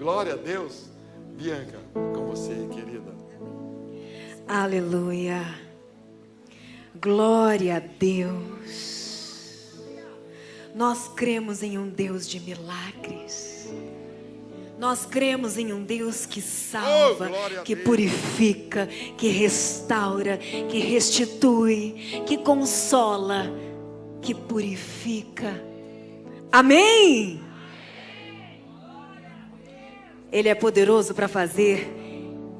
Glória a Deus. Bianca, com você, querida. Aleluia. Glória a Deus. Nós cremos em um Deus de milagres. Nós cremos em um Deus que salva, que purifica, que restaura, que restitui, que consola, que purifica. Amém? Ele é poderoso para fazer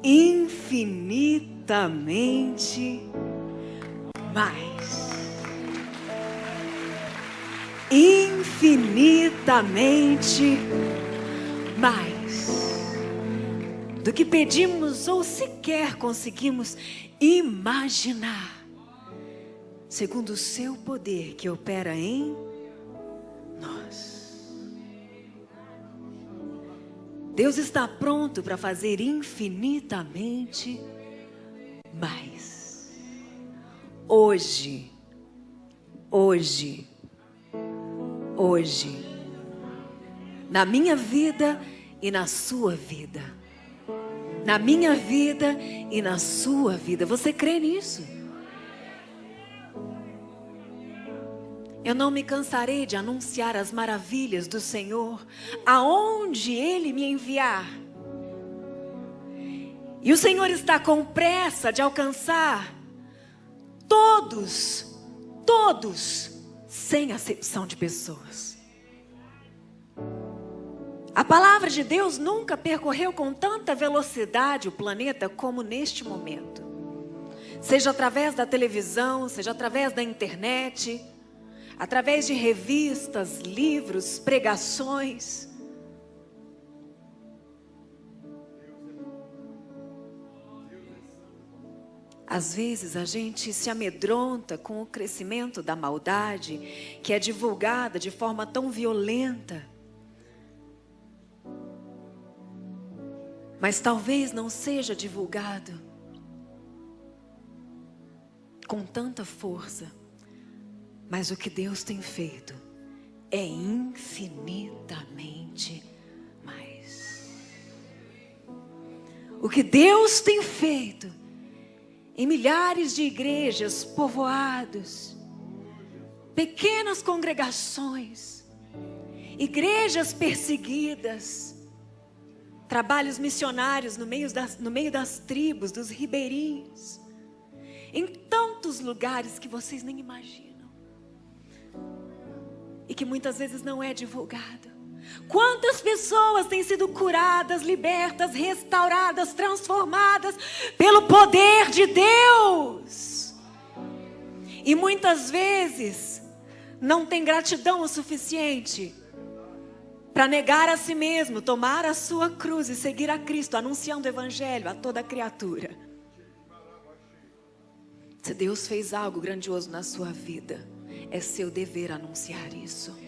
infinitamente mais. Infinitamente mais do que pedimos ou sequer conseguimos imaginar, segundo o seu poder que opera em nós. Deus está pronto para fazer infinitamente mais. Hoje, na minha vida e na sua vida. Na minha vida e na sua vida. Você crê nisso? Eu não me cansarei de anunciar as maravilhas do Senhor, aonde Ele me enviar. E o Senhor está com pressa de alcançar todos, sem acepção de pessoas. A palavra de Deus nunca percorreu com tanta velocidade o planeta como neste momento. Seja através da televisão, seja através da internet, através de revistas, livros, pregações. Às vezes a gente se amedronta com o crescimento da maldade, que é divulgada de forma tão violenta. Mas talvez não seja divulgado com tanta força. Mas o que Deus tem feito é infinitamente mais. O que Deus tem feito em milhares de igrejas, povoados, pequenas congregações, igrejas perseguidas, trabalhos missionários no meio das tribos, dos ribeirinhos, em tantos lugares que vocês nem imaginam. E que muitas vezes não é divulgado. Quantas pessoas têm sido curadas, libertas, restauradas, transformadas pelo poder de Deus. E muitas vezes não tem gratidão o suficiente para negar a si mesmo, tomar a sua cruz e seguir a Cristo, anunciando o Evangelho a toda criatura. Se Deus fez algo grandioso na sua vida, é seu dever anunciar isso.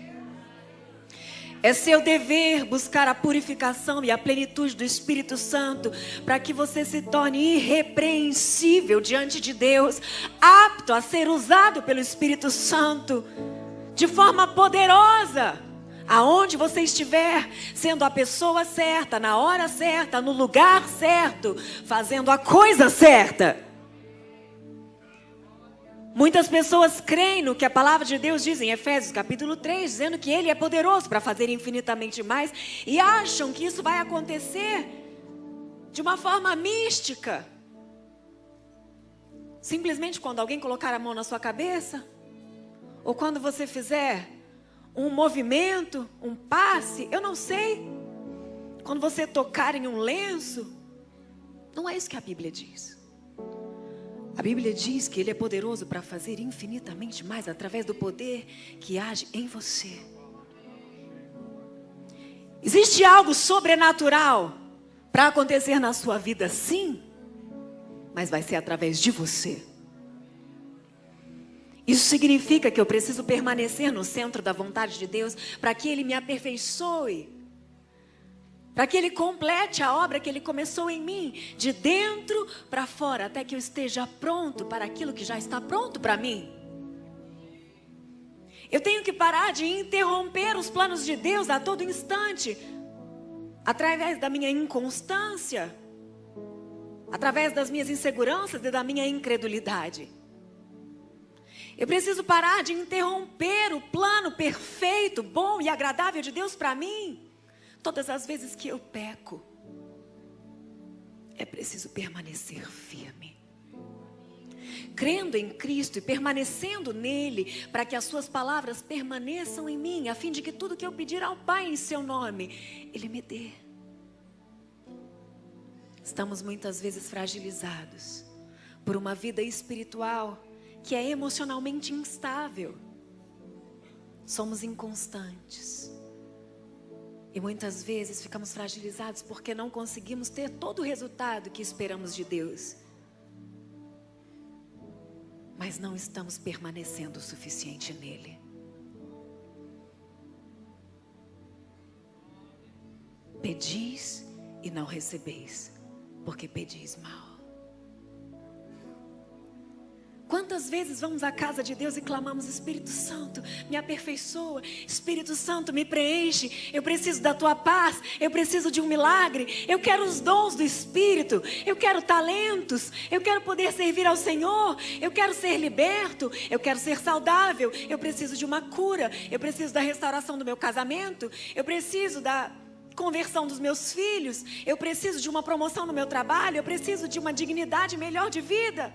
É seu dever buscar a purificação e a plenitude do Espírito Santo, para que você se torne irrepreensível diante de Deus, apto a ser usado pelo Espírito Santo, de forma poderosa, aonde você estiver, sendo a pessoa certa, na hora certa, no lugar certo, fazendo a coisa certa. Muitas pessoas creem no que a palavra de Deus diz em Efésios capítulo 3, dizendo que Ele é poderoso para fazer infinitamente mais, e acham que isso vai acontecer de uma forma mística. Simplesmente quando alguém colocar a mão na sua cabeça, ou quando você fizer um movimento, um passe, eu não sei, quando você tocar em um lenço. Não é isso que a Bíblia diz. A Bíblia diz que Ele é poderoso para fazer infinitamente mais através do poder que age em você. Existe algo sobrenatural para acontecer na sua vida, sim, mas vai ser através de você. Isso significa que eu preciso permanecer no centro da vontade de Deus para que Ele me aperfeiçoe, para que Ele complete a obra que Ele começou em mim, de dentro para fora, até que eu esteja pronto para aquilo que já está pronto para mim. Eu tenho que parar de interromper os planos de Deus a todo instante, através da minha inconstância, através das minhas inseguranças e da minha incredulidade. Eu preciso parar de interromper o plano perfeito, bom e agradável de Deus para mim. Todas as vezes que eu peco, é preciso permanecer firme, crendo em Cristo e permanecendo nele, para que as suas palavras permaneçam em mim, a fim de que tudo que eu pedir ao Pai em seu nome, Ele me dê. Estamos muitas vezes fragilizados por uma vida espiritual que é emocionalmente instável. Somos inconstantes. E muitas vezes ficamos fragilizados porque não conseguimos ter todo o resultado que esperamos de Deus. Mas não estamos permanecendo o suficiente nele. Pedis e não recebeis, porque pedis mal. Quantas vezes vamos à casa de Deus e clamamos: Espírito Santo, me aperfeiçoa, Espírito Santo, me preenche, eu preciso da tua paz, eu preciso de um milagre, eu quero os dons do Espírito, eu quero talentos, eu quero poder servir ao Senhor, eu quero ser liberto, eu quero ser saudável, eu preciso de uma cura, eu preciso da restauração do meu casamento, eu preciso da conversão dos meus filhos, eu preciso de uma promoção no meu trabalho, eu preciso de uma dignidade melhor de vida.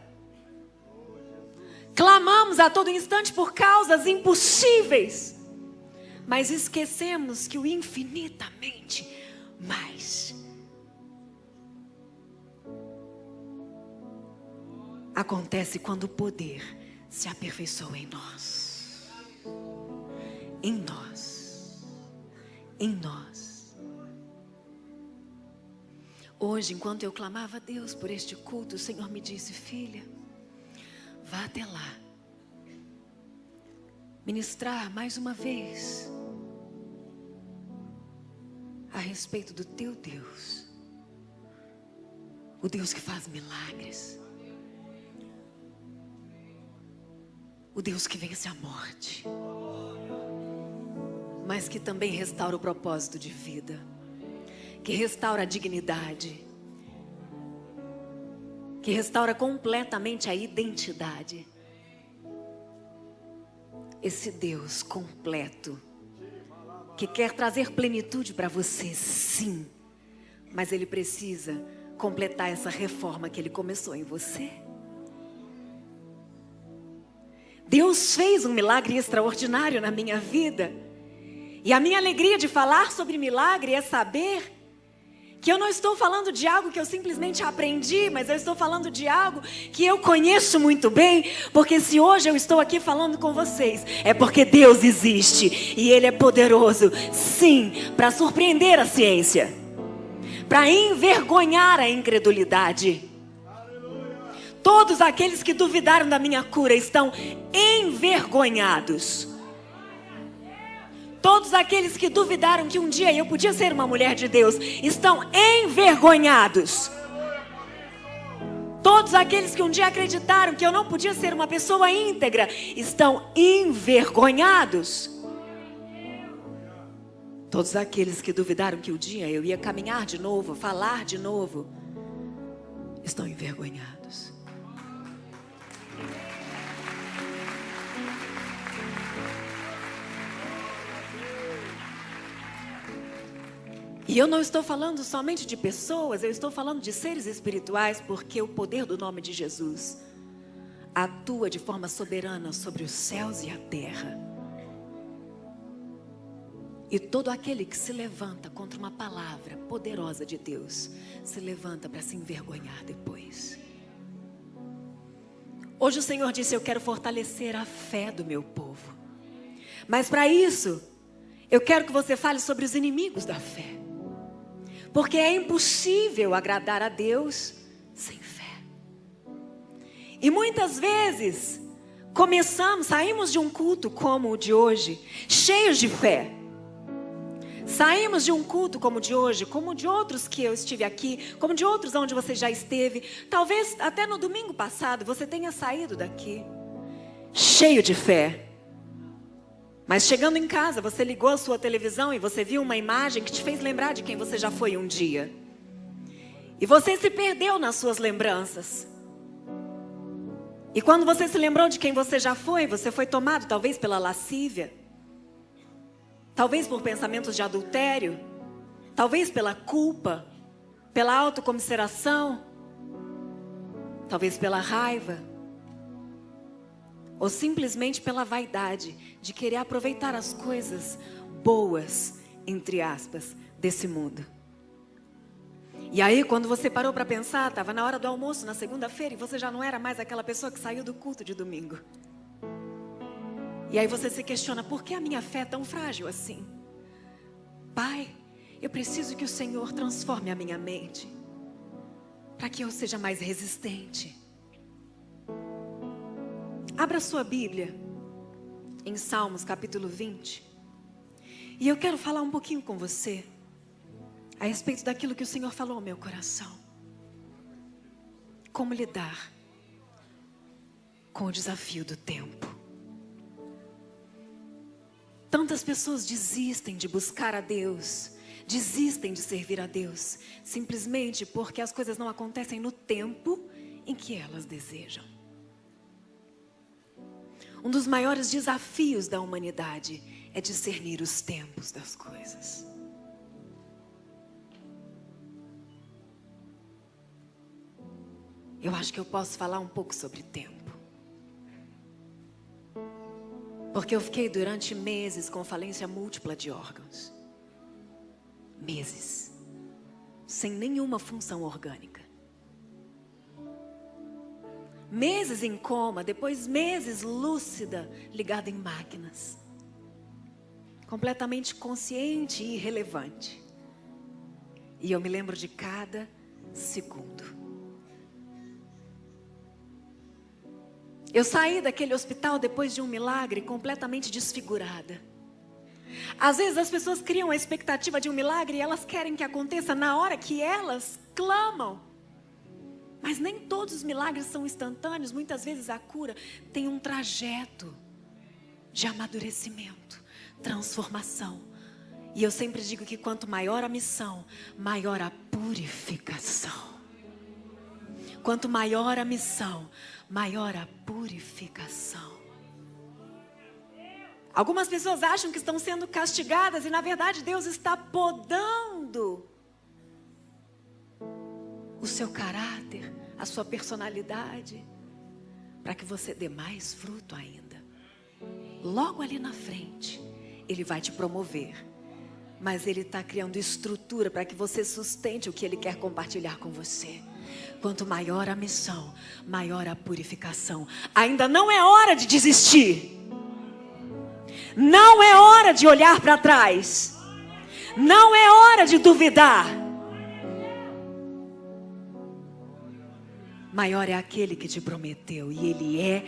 Clamamos a todo instante por causas impossíveis, mas esquecemos que o infinitamente mais acontece quando o poder se aperfeiçoa em nós. Em nós. Em nós. Hoje, enquanto eu clamava a Deus por este culto, o Senhor me disse: filha, vá até lá, ministrar mais uma vez a respeito do teu Deus, o Deus que faz milagres, o Deus que vence a morte, mas que também restaura o propósito de vida, que restaura a dignidade, que restaura completamente a identidade. Esse Deus completo, que quer trazer plenitude para você, sim, mas Ele precisa completar essa reforma que Ele começou em você. Deus fez um milagre extraordinário na minha vida, e a minha alegria de falar sobre milagre é saber que eu não estou falando de algo que eu simplesmente aprendi, mas eu estou falando de algo que eu conheço muito bem, porque se hoje eu estou aqui falando com vocês, é porque Deus existe, e Ele é poderoso, sim, para surpreender a ciência, para envergonhar a incredulidade. Todos aqueles que duvidaram da minha cura estão envergonhados. Todos aqueles que duvidaram que um dia eu podia ser uma mulher de Deus estão envergonhados. Todos aqueles que um dia acreditaram que eu não podia ser uma pessoa íntegra estão envergonhados. Todos aqueles que duvidaram que um dia eu ia caminhar de novo, falar de novo, estão envergonhados. E eu não estou falando somente de pessoas, eu estou falando de seres espirituais, porque o poder do nome de Jesus atua de forma soberana sobre os céus e a terra. E todo aquele que se levanta contra uma palavra poderosa de Deus, se levanta para se envergonhar depois. Hoje o Senhor disse: eu quero fortalecer a fé do meu povo. Mas para isso, eu quero que você fale sobre os inimigos da fé. Porque é impossível agradar a Deus sem fé. E muitas vezes, saímos de um culto como o de hoje, cheios de fé. Saímos de um culto como o de hoje, como de outros que eu estive aqui, como de outros onde você já esteve. Talvez até no domingo passado você tenha saído daqui cheio de fé. Mas chegando em casa, você ligou a sua televisão e você viu uma imagem que te fez lembrar de quem você já foi um dia. E você se perdeu nas suas lembranças. E quando você se lembrou de quem você já foi, você foi tomado talvez pela lascívia, talvez por pensamentos de adultério, talvez pela culpa, pela autocomiseração, talvez pela raiva, ou simplesmente pela vaidade de querer aproveitar as coisas boas, entre aspas, desse mundo. E aí, quando você parou para pensar, estava na hora do almoço, na segunda-feira, e você já não era mais aquela pessoa que saiu do culto de domingo. E aí você se questiona, por que a minha fé é tão frágil assim? Pai, eu preciso que o Senhor transforme a minha mente, para que eu seja mais resistente. Abra sua Bíblia, em Salmos capítulo 20. E eu quero falar um pouquinho com você a respeito daquilo que o Senhor falou ao meu coração. Como lidar com o desafio do tempo. Tantas pessoas desistem de buscar a Deus, desistem de servir a Deus, simplesmente porque as coisas não acontecem no tempo em que elas desejam. Um dos maiores desafios da humanidade é discernir os tempos das coisas. Eu acho que eu posso falar um pouco sobre tempo. Porque eu fiquei durante meses com falência múltipla de órgãos. Meses. Sem nenhuma função orgânica. Meses em coma, depois meses lúcida, ligada em máquinas. Completamente consciente e irrelevante. E eu me lembro de cada segundo. Eu saí daquele hospital depois de um milagre completamente desfigurada. Às vezes as pessoas criam a expectativa de um milagre e elas querem que aconteça na hora que elas clamam. Mas nem todos os milagres são instantâneos. Muitas vezes a cura tem um trajeto de amadurecimento, transformação. E eu sempre digo que quanto maior a missão, maior a purificação. Quanto maior a missão, maior a purificação. Algumas pessoas acham que estão sendo castigadas e na verdade Deus está podando o seu caráter, a sua personalidade, para que você dê mais fruto ainda. Logo ali na frente, Ele vai te promover, mas Ele está criando estrutura para que você sustente o que Ele quer compartilhar com você. Quanto maior a missão, maior a purificação. Ainda não é hora de desistir. Não é hora de olhar para trás. Não é hora de duvidar. Maior é aquele que te prometeu e Ele é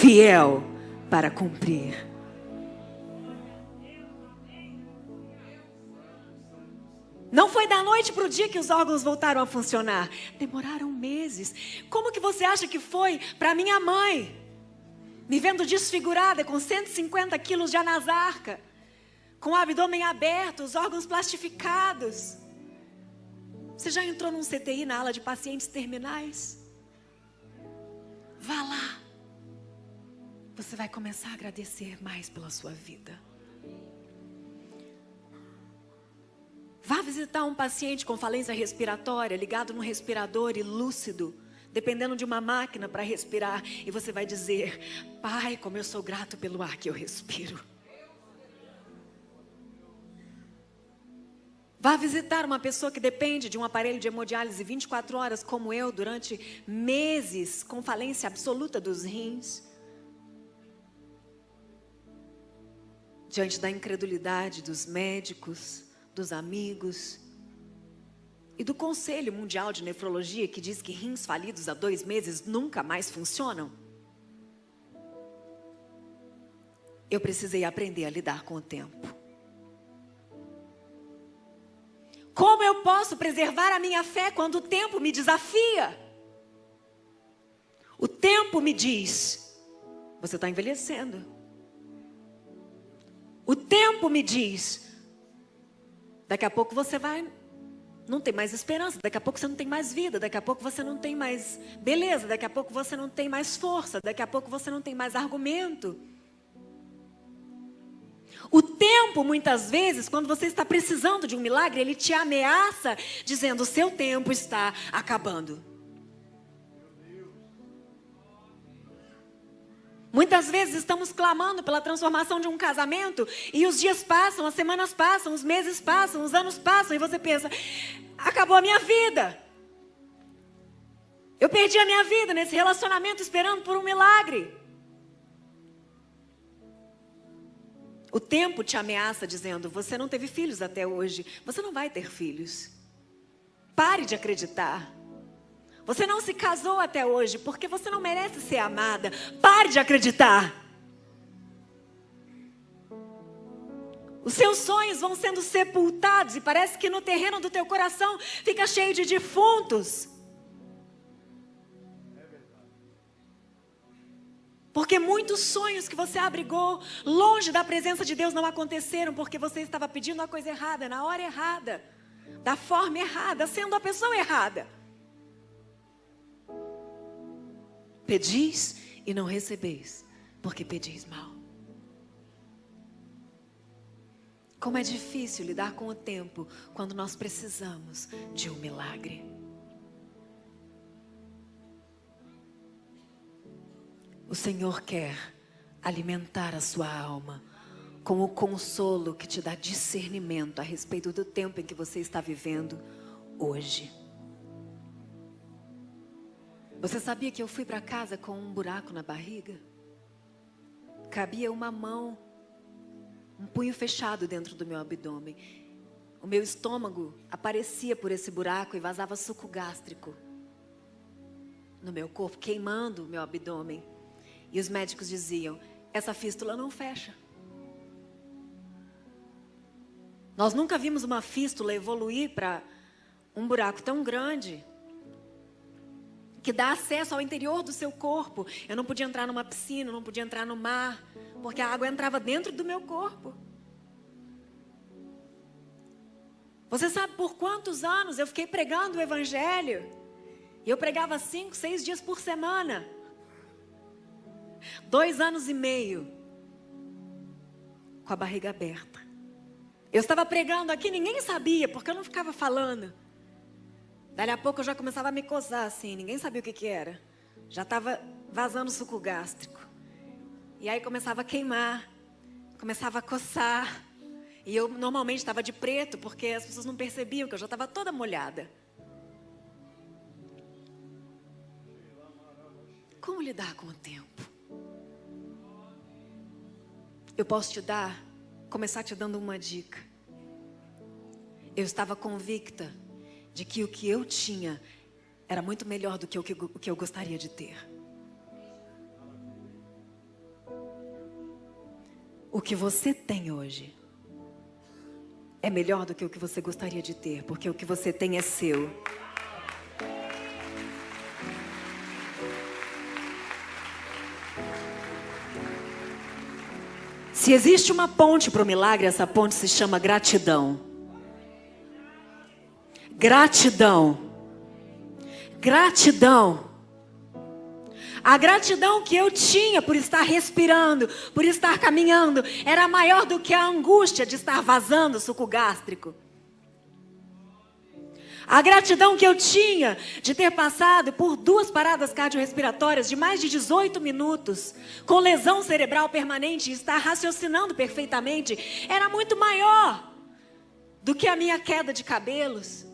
fiel para cumprir. Não foi da noite para o dia que os órgãos voltaram a funcionar. Demoraram meses. Como que você acha que foi para minha mãe? Me vendo desfigurada, com 150 quilos de anasarca, com o abdômen aberto, os órgãos plastificados. Você já entrou num CTI na ala de pacientes terminais? Vá lá. Você vai começar a agradecer mais pela sua vida. Vá visitar um paciente com falência respiratória, ligado no respirador e lúcido, dependendo de uma máquina para respirar. E você vai dizer: Pai, como eu sou grato pelo ar que eu respiro. Vá visitar uma pessoa que depende de um aparelho de hemodiálise 24 horas, como eu, durante meses, com falência absoluta dos rins. Diante da incredulidade dos médicos, dos amigos e do Conselho Mundial de Nefrologia, que diz que rins falidos há 2 meses nunca mais funcionam. Eu precisei aprender a lidar com o tempo. Como eu posso preservar a minha fé quando o tempo me desafia? O tempo me diz: você está envelhecendo. O tempo me diz, daqui a pouco você vai não ter mais esperança, daqui a pouco você não tem mais vida, daqui a pouco você não tem mais beleza, daqui a pouco você não tem mais força, daqui a pouco você não tem mais argumento. O tempo, muitas vezes, quando você está precisando de um milagre, ele te ameaça, dizendo: o seu tempo está acabando. Muitas vezes estamos clamando pela transformação de um casamento e os dias passam, as semanas passam, os meses passam, os anos passam e você pensa: acabou a minha vida. Eu perdi a minha vida nesse relacionamento esperando por um milagre. O tempo te ameaça dizendo: você não teve filhos até hoje, você não vai ter filhos. Pare de acreditar. Você não se casou até hoje porque você não merece ser amada. Pare de acreditar. Os seus sonhos vão sendo sepultados e parece que no terreno do teu coração fica cheio de defuntos. Porque muitos sonhos que você abrigou longe da presença de Deus não aconteceram porque você estava pedindo a coisa errada, na hora errada, da forma errada, sendo a pessoa errada. Pedis e não recebeis, porque pedis mal. Como é difícil lidar com o tempo quando nós precisamos de um milagre. O Senhor quer alimentar a sua alma com o consolo que te dá discernimento a respeito do tempo em que você está vivendo hoje. Você sabia que eu fui para casa com um buraco na barriga? Cabia uma mão, um punho fechado dentro do meu abdômen. O meu estômago aparecia por esse buraco e vazava suco gástrico no meu corpo, queimando o meu abdômen. E os médicos diziam: essa fístula não fecha. Nós nunca vimos uma fístula evoluir para um buraco tão grande que dá acesso ao interior do seu corpo. Eu não podia entrar numa piscina, não podia entrar no mar, porque a água entrava dentro do meu corpo. Você sabe por quantos anos eu fiquei pregando o evangelho? E eu pregava 5, 6 dias por semana. 2 anos e meio com a barriga aberta. Eu estava pregando aqui, ninguém sabia, porque eu não ficava falando. Dali a pouco eu já começava a me coçar assim, ninguém sabia o que era. Já estava vazando suco gástrico. E aí começava a queimar, começava a coçar. E eu normalmente estava de preto, porque as pessoas não percebiam que eu já estava toda molhada. Como lidar com o tempo? Eu posso começar te dando uma dica. Eu estava convicta de que o que eu tinha era muito melhor do que o que eu gostaria de ter. O que você tem hoje é melhor do que o que você gostaria de ter, porque o que você tem é seu. Se existe uma ponte para o milagre, essa ponte se chama gratidão. Gratidão. Gratidão. A gratidão que eu tinha por estar respirando, por estar caminhando, era maior do que a angústia de estar vazando suco gástrico. A gratidão que eu tinha de ter passado por 2 paradas cardiorrespiratórias de mais de 18 minutos, com lesão cerebral permanente e estar raciocinando perfeitamente, era muito maior do que a minha queda de cabelos,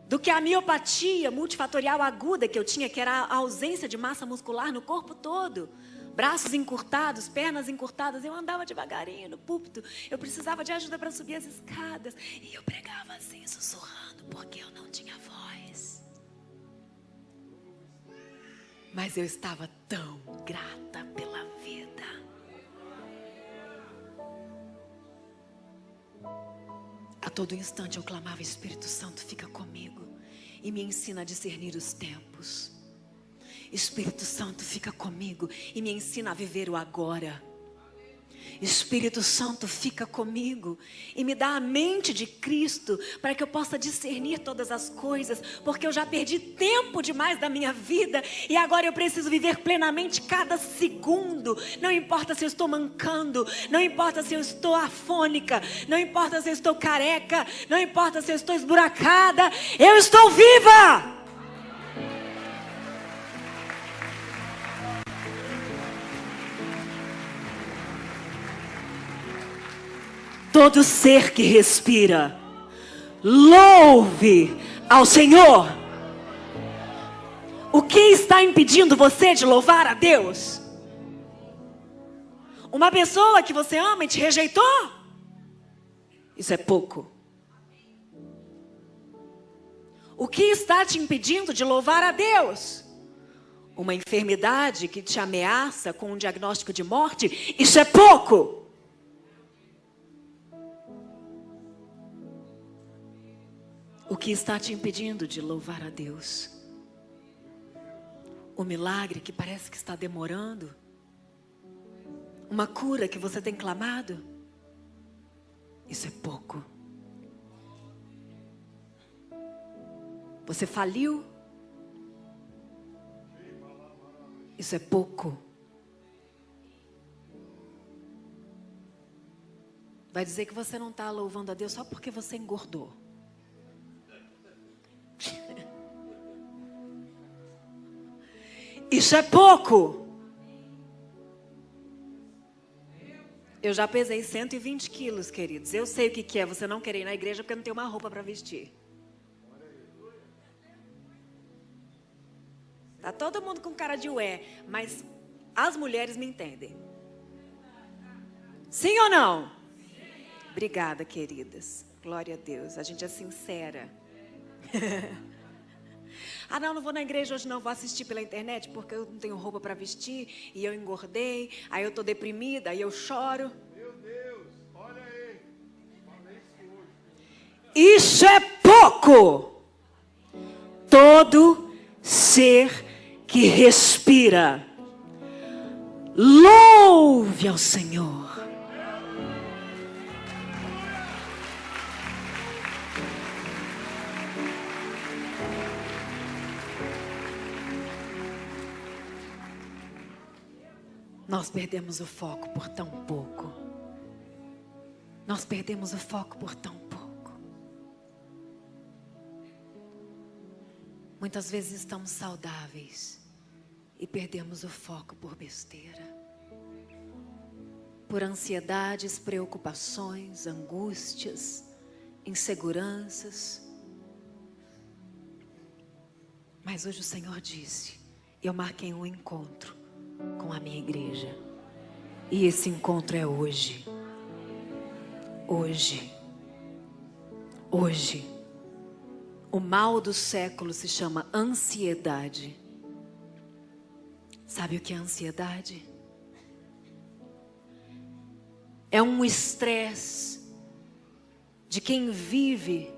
do que a miopatia multifatorial aguda que eu tinha, que era a ausência de massa muscular no corpo todo. Braços encurtados, pernas encurtadas. Eu andava devagarinho no púlpito. Eu precisava de ajuda para subir as escadas. E eu pregava assim, sussurrando, porque eu não tinha voz. Mas eu estava tão grata pela vida. A todo instante eu clamava: Espírito Santo, fica comigo e me ensina a discernir os tempos. Espírito Santo, fica comigo e me ensina a viver o agora. Espírito Santo, fica comigo e me dá a mente de Cristo para que eu possa discernir todas as coisas, porque eu já perdi tempo demais da minha vida e agora eu preciso viver plenamente cada segundo. Não importa se eu estou mancando, não importa se eu estou afônica, não importa se eu estou careca, não importa se eu estou esburacada, eu estou viva! Todo ser que respira, louve ao Senhor. O que está impedindo você de louvar a Deus? Uma pessoa que você ama e te rejeitou? Isso é pouco. O que está te impedindo de louvar a Deus? Uma enfermidade que te ameaça com um diagnóstico de morte? Isso é pouco. O que está te impedindo de louvar a Deus? O milagre que parece que está demorando? Uma cura que você tem clamado? Isso é pouco. Você faliu? Isso é pouco. Vai dizer que você não está louvando a Deus só porque você engordou. Isso é pouco. Eu já pesei 120 quilos, queridos. Eu sei o que é você não querer ir na igreja porque não tem uma roupa para vestir. Tá todo mundo com cara de ué, mas as mulheres me entendem. Sim ou não? Obrigada, queridas. Glória a Deus. A gente é sincera. Ah, não vou na igreja hoje não, vou assistir pela internet porque eu não tenho roupa para vestir e eu engordei, aí eu tô deprimida, aí eu choro. Meu Deus, olha aí. Isso é pouco. Todo ser que respira, louve ao Senhor. Nós perdemos o foco por tão pouco. Nós perdemos o foco por tão pouco. Muitas vezes estamos saudáveis e perdemos o foco por besteira. Por ansiedades, preocupações, angústias, inseguranças. Mas hoje o Senhor disse, eu marquei um encontro com a minha igreja. E esse encontro é hoje. Hoje. Hoje. O mal do século se chama ansiedade. Sabe o que é ansiedade? É um estresse de quem vive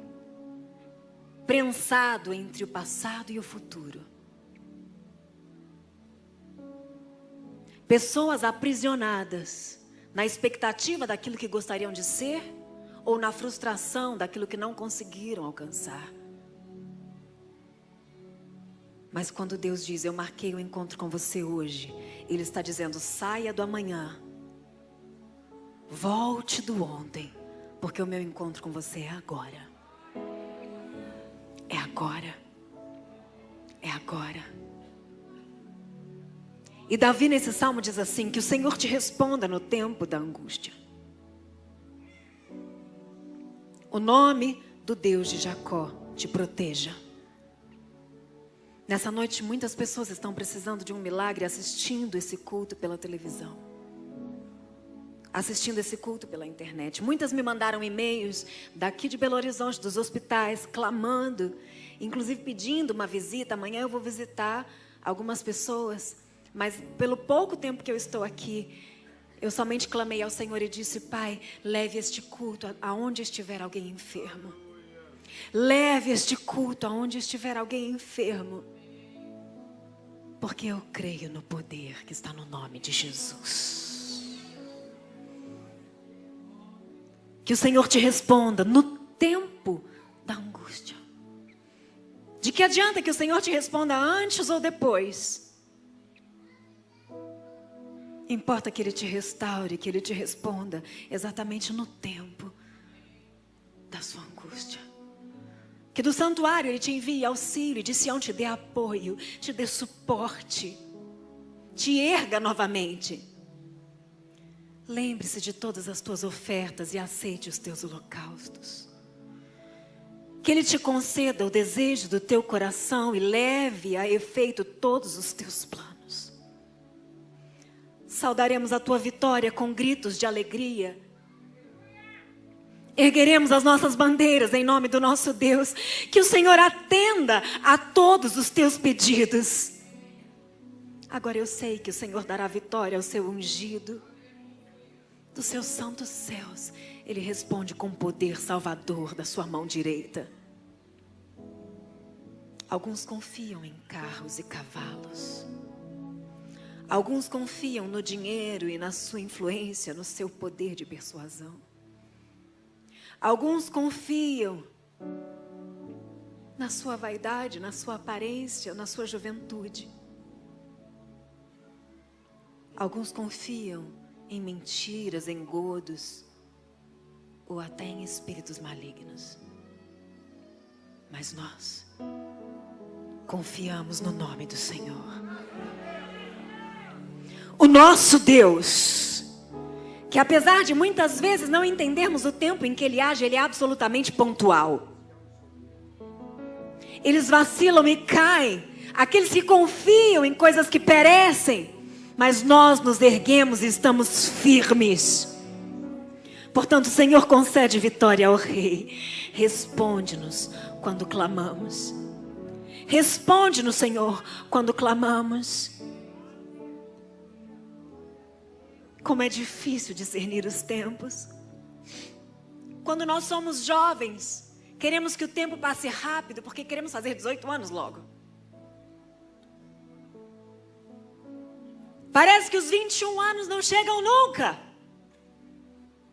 prensado entre o passado e o futuro. Pessoas aprisionadas na expectativa daquilo que gostariam de ser ou na frustração daquilo que não conseguiram alcançar. Mas quando Deus diz, eu marquei um encontro com você hoje, Ele está dizendo, saia do amanhã, volte do ontem, porque o meu encontro com você é agora. É agora. É agora. E Davi nesse salmo diz assim, que o Senhor te responda no tempo da angústia. O nome do Deus de Jacó te proteja. Nessa noite muitas pessoas estão precisando de um milagre assistindo esse culto pela televisão. Assistindo esse culto pela internet. Muitas me mandaram e-mails daqui de Belo Horizonte, dos hospitais, clamando, inclusive pedindo uma visita. Amanhã eu vou visitar algumas pessoas. Mas pelo pouco tempo que eu estou aqui, eu somente clamei ao Senhor e disse, Pai, leve este culto aonde estiver alguém enfermo. Leve este culto aonde estiver alguém enfermo. Porque eu creio no poder que está no nome de Jesus. que o Senhor te responda no tempo da angústia. De que adianta que o Senhor te responda antes ou depois? Importa que Ele te restaure, que Ele te responda exatamente no tempo da sua angústia. Que do santuário Ele te envie auxílio, de Sião te dê apoio, te dê suporte, te erga novamente. Lembre-se de todas as tuas ofertas e aceite os teus holocaustos. Que Ele te conceda o desejo do teu coração e leve a efeito todos os teus planos. Saudaremos a tua vitória com gritos de alegria. Ergueremos as nossas bandeiras em nome do nosso Deus. Que o Senhor atenda a todos os teus pedidos. Agora eu sei que o Senhor dará vitória ao seu ungido. Dos seus santos céus, Ele responde com poder salvador da sua mão direita. Alguns confiam em carros e cavalos. Alguns confiam no dinheiro e na sua influência, no seu poder de persuasão. Alguns confiam na sua vaidade, na sua aparência, na sua juventude. Alguns confiam em mentiras, engodos, ou até em espíritos malignos. Mas nós confiamos no nome do Senhor. O nosso Deus, que apesar de muitas vezes não entendermos o tempo em que Ele age, Ele é absolutamente pontual. Eles vacilam e caem, aqueles que confiam em coisas que perecem, mas nós nos erguemos e estamos firmes. Portanto, o Senhor concede vitória ao Rei. Responde-nos quando clamamos. Responde-nos, Senhor, quando clamamos. Como é difícil discernir os tempos. Quando nós somos jovens, queremos que o tempo passe rápido, porque queremos fazer 18 anos logo. Parece que os 21 anos não chegam nunca.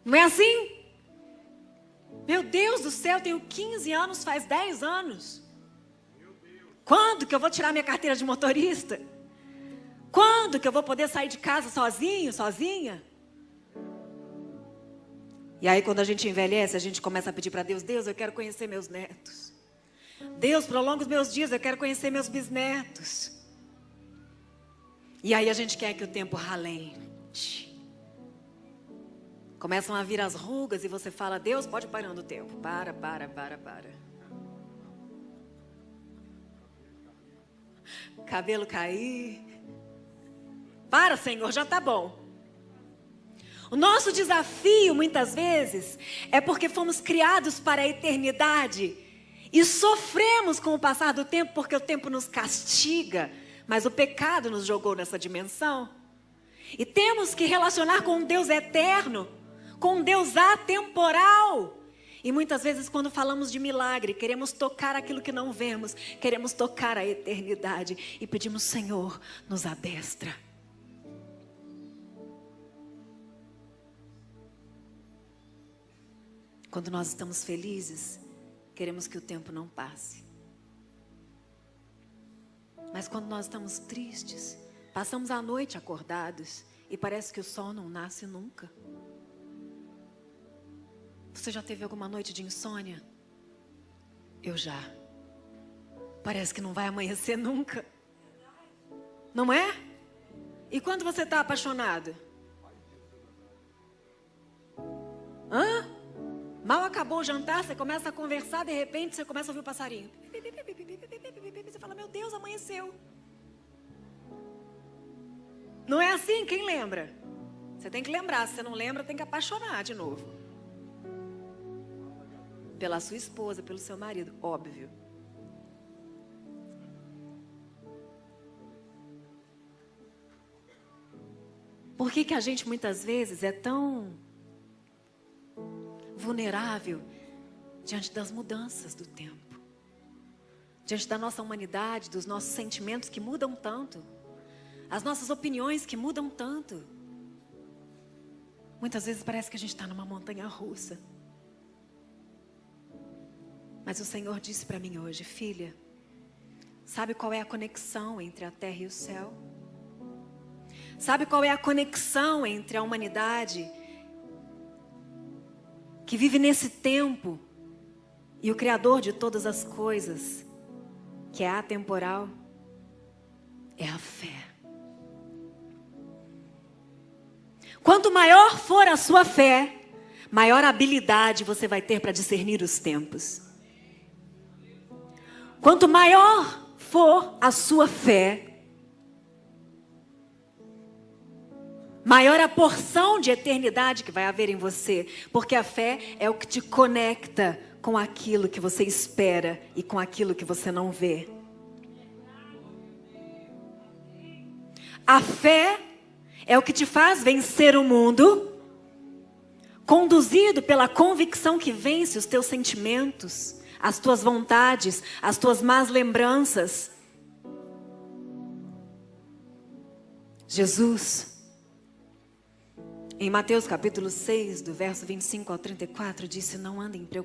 Não é assim? Meu Deus do céu, tenho 15 anos, faz 10 anos. Quando que eu vou tirar minha carteira de motorista? Quando que eu vou poder sair de casa sozinho, sozinha? E aí quando a gente envelhece, a gente começa a pedir para Deus: Deus, eu quero conhecer meus netos. Deus, prolonga os meus dias, eu quero conhecer meus bisnetos. E aí a gente quer que o tempo ralente. Começam a vir as rugas e você fala: Deus, pode parar no tempo. Para. Cabelo cair. Para, Senhor, já está bom. O nosso desafio, muitas vezes, é porque fomos criados para a eternidade e sofremos com o passar do tempo, porque o tempo nos castiga, mas o pecado nos jogou nessa dimensão. E temos que relacionar com um Deus eterno, com um Deus atemporal. E muitas vezes, quando falamos de milagre, queremos tocar aquilo que não vemos, queremos tocar a eternidade e pedimos: Senhor, nos adestra. Quando nós estamos felizes, queremos que o tempo não passe. Mas quando nós estamos tristes, passamos a noite acordados e parece que o sol não nasce nunca. Você já teve alguma noite de insônia? Eu já. Parece que não vai amanhecer nunca. Não é? E quando você está apaixonado? Mal acabou o jantar, você começa a conversar, de repente você começa a ouvir o passarinho. Você fala: meu Deus, amanheceu. Não é assim? Quem lembra? Você tem que lembrar. Se você não lembra, tem que apaixonar de novo. Pela sua esposa, pelo seu marido, óbvio. Por que a gente muitas vezes é tão vulnerável diante das mudanças do tempo, diante da nossa humanidade, dos nossos sentimentos que mudam tanto, as nossas opiniões que mudam tanto? Muitas vezes parece que a gente está numa montanha russa. Mas o Senhor disse para mim hoje: filha, sabe qual é a conexão entre a terra e o céu? Sabe qual é a conexão entre a humanidade que vive nesse tempo e o Criador de todas as coisas, que é atemporal? É a fé. Quanto maior for a sua fé, maior habilidade você vai ter para discernir os tempos. Quanto maior for a sua fé, maior a porção de eternidade que vai haver em você. Porque a fé é o que te conecta com aquilo que você espera e com aquilo que você não vê. A fé é o que te faz vencer o mundo, conduzido pela convicção que vence os teus sentimentos, as tuas vontades, as tuas más lembranças. Jesus, em Mateus capítulo 6, do verso 25 ao 34, disse: não andem preocupados.